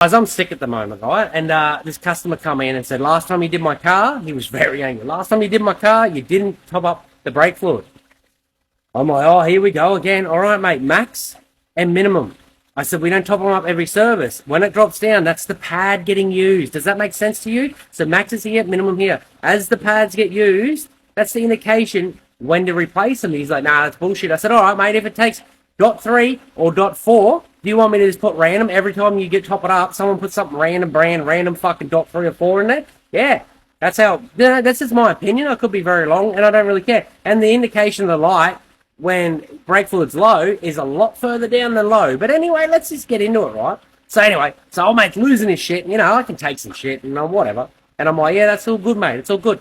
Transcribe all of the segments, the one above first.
Guys, I'm sick at the moment, right? And this customer come in and said, last time you did my car, he was very angry. Last time you did my car, you didn't top up the brake fluid. I'm like, oh, here we go again. All right, mate, max and minimum. I said, we don't top them up every service. When it drops down, that's the pad getting used. Does that make sense to you? So max is here, minimum here. As the pads get used, that's the indication when to replace them. He's like, nah, that's bullshit. I said, all right, mate, if it takes .3 or .4, do you want me to just put random every time you get top it up? Someone puts something random brand, random fucking .3 or 4 in there? Yeah, that's how. That's just my opinion. I could be very long, and I don't really care. And the indication of the light when brake fluid's low is a lot further down than low. But anyway, let's just get into it, right? So anyway, so old mate's losing his shit. You know, I can take some shit and whatever. And I'm like, yeah, that's all good, mate. It's all good.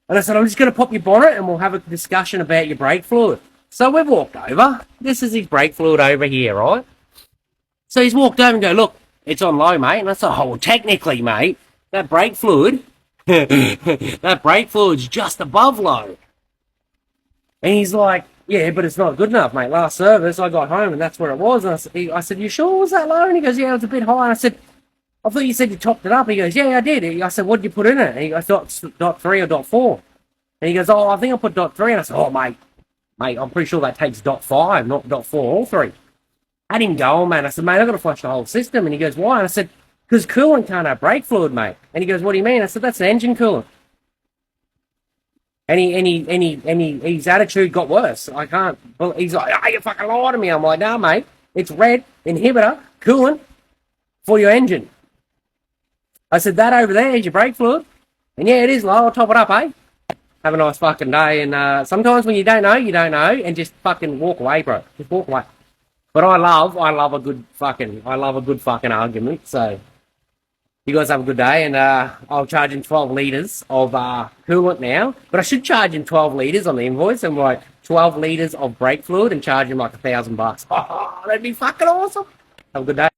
And I said, I'm just going to pop your bonnet and we'll have a discussion about your brake fluid. So we've walked over. This is his brake fluid over here, right? So he's walked over and go, look, it's on low, mate. And I said, oh, well, technically, mate, that brake fluid, that brake fluid's just above low. And he's like, yeah, but it's not good enough, mate. Last service, I got home and that's where it was. And I said, you sure it was that low? And he goes, yeah, it was a bit high. And I said, I thought you said you topped it up. He goes, yeah, I did. I said, what did you put in it? And he goes, .3 or .4. And he goes, oh, I think I put .3. And I said, oh, mate, I'm pretty sure that takes .5, not .4 or 3. I had him go, man. I said, mate, I've got to flush the whole system. And he goes, why? And I said, because coolant can't have brake fluid, mate. And he goes, what do you mean? I said, that's the engine coolant. And his attitude got worse. I can't. He's like, oh, you fucking lied to me. I'm like, nah, mate. It's red inhibitor coolant for your engine. I said, that over there is your brake fluid. And yeah, it is low. I'll top it up, eh? Have a nice fucking day. And sometimes when you don't know, and just fucking walk away, bro. Just walk away. But I love a good fucking argument. So you guys have a good day, and I'll charge him 12 litres of coolant now. But I should charge him 12 litres on the invoice, and like 12 litres of brake fluid, and charge him like $1,000. Oh, that'd be fucking awesome. Have a good day.